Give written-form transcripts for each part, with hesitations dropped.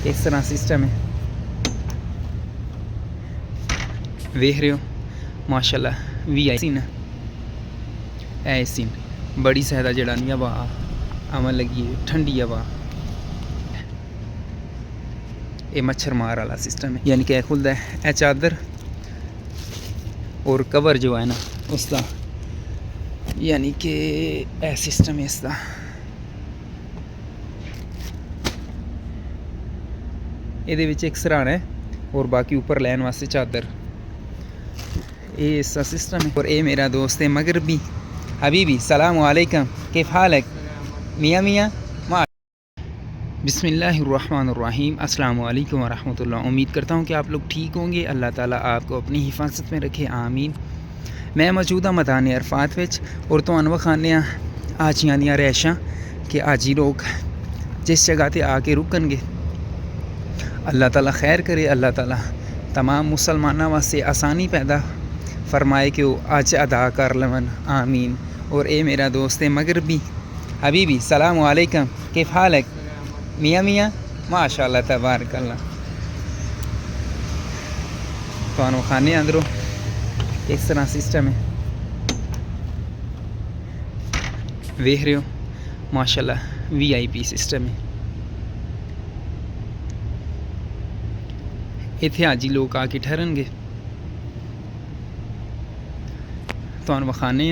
इस तरह सिस्टम है, वेख रहे हो माशाल्लाह। वी आई सीन ऐ सीन बड़ी ज़्यादा जड़ा नहीं हवा अमन लगी है, ठंडी हवा। ये मच्छर मार वाला सिस्टम है, यानी कि खुलता है ए चादर और कवर जो है ना उसका, यानी कि ए सिस्टम है इसका। ये एक सराहना है और बाकी ऊपर लैन वास्ते चादर, ये इसका सिस्टम है। और ये मेरा दोस्त है मगरबी हबीबी, सलाम वालेकुम, किफ हालक मियाँ मियाँ मा। बिस्मिल्लाहिर्रहमानिर्रहीम, अस्सलाम वालेकुम वरहमतुल्लाह। उम्मीद करता हूँ कि आप लोग ठीक होंगे, अल्लाह ताला आपको अपनी हिफाजत में रखे, आमीन। मैं मौजूदा मैदान अरफात विच और तुहानूं विखाने हाजियां दियां रैशां कि हाजी लोग जिस जगह ते आके रुकणगे अल्लाह ताला खैर करे, अल्लाह ताला तमाम मुसलमानों वास्ते आसानी पैदा फरमाए कि वो अज अदा कर लवन, आमीन। और ये मेरा दोस्त है मगरबी हबीबी, सलाम वालेकुम, किफ हालक मियाँ मियाँ माशाल्लाह तबारकल्लाह। तुहानूं खाने अंदरों इस तरह सिस्टम है, वेख रहे हो माशाल्लाह। VIP सिस्टम है, इत्थे हाजी लोग आके ठहरनगे। तुहानूं विखाने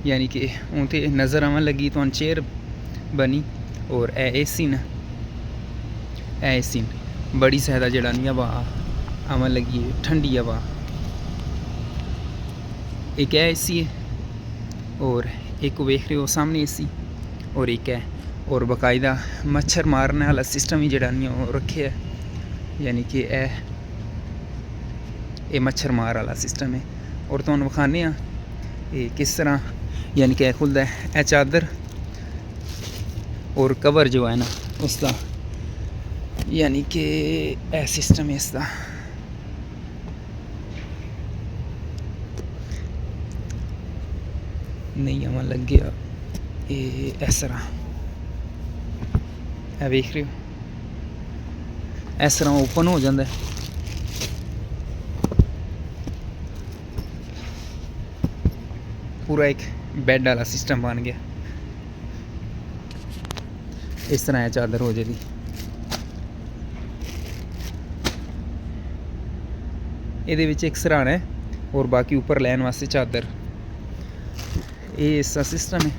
यानी कि उनते नज़र आवन लगी, तुहानूं चेयर बनी और ए सीन ए सीन बड़ी ज़्यादा जड़ा नहीं हवा आवन लगी है, ठंडी हवा। एक है AC है और एक वेख रहे हो सामने AC और एक है, और बाकायदा मच्छर मारने वाला सिस्टम ही जड़ा नहीं हो रखे है, यानी कि ये मच्छर मार वाला सिस्टम है। और तुहानूं विखाने ये किस तरह यानी कि खुलता है ए चादर और कवर जो है ना उसका, यानी कि ए सिस्टम है इसका। नहीं अमन लग गया ये इस तरह, ए वेख रहे हो इस तरह ओपन हो जाता है। पूरा एक बेड वाला सिस्टम बन गया, इस तरह चादर हो जाएगी। ये एक सराहना है और बाकी ऊपर लैन वास्ते चादर, ये इसका सिस्टम है।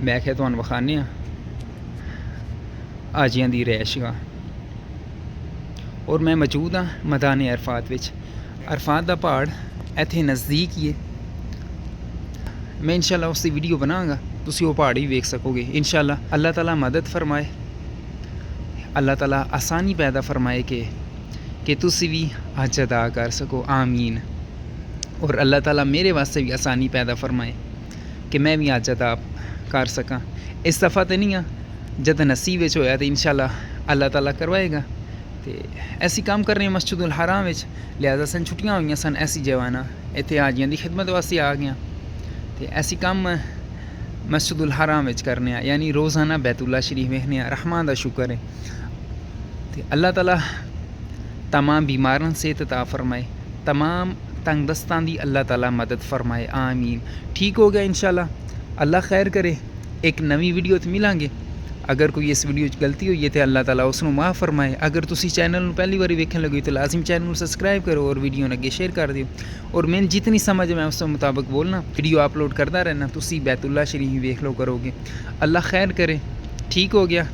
मैं क्या तुहानूं विखाने हाजियां दी रैशगाह और मैं मौजूद हाँ मैदान अरफात विच। अरफात दा पहाड़ इत्थे नज़दीक ही है, मैं इंशाल्लाह उसकी वीडियो बनाऊंगा, तुसी वो पहाड़ भी वेख सकोगे इंशाल्लाह। अल्लाह ताला मदद फरमाए, अल्लाह ताला आसानी पैदा फरमाए कि तुसी भी हज अदा कर सको, आमीन। और अल्लाह ताला मेरे वास्ते भी आसानी पैदा फरमाए कि मैं भी हज अदा कर सकां। इस दफ़ा तो नहीं जद नसीब विच होया तो इंशाल्लाह अल्लाह ताला करवाएगा। तो ऐसी काम कर रहे हैं मस्जिदुल हराम विच, लिहाजा सन छुट्टियां हुई सन, ऐसी जवाना इत्थे हाजियां दी खिदमत वास्ते आ गया। तो ऐसी काम मस्जिदुल हराम विच करने, यानी रोज़ाना बैतुल्ला शरीफ वेखने। रहमान दा शुक्र है, तो अल्लाह ताला तमाम बीमारां से अता फरमाए, तमाम तंगदस्तां दी अल्लाह ताला मदद फरमाए, आमीन। ठीक हो गया इंशाल्लाह, अल्लाह खैर करे। एक नवी वीडियो तो मिलांगे। अगर कोई इस वीडियो गलती हुई है तो अल्लाह ताला उसनूं माफ़ फरमाए। अगर तुसी चैनल में पहली बार वेखन लगे तो लाजिम चैनल सब्सक्राइब करो और वीडियो अगे शेयर कर दियो। और मैंने जितनी समझ मैं उस मुताबिक बोलना, वीडियो अपलोड करता रहना, तुसी बैतुल्ला शरीफ वेख लो करोगे। अल्लाह खैर करे। ठीक हो गया।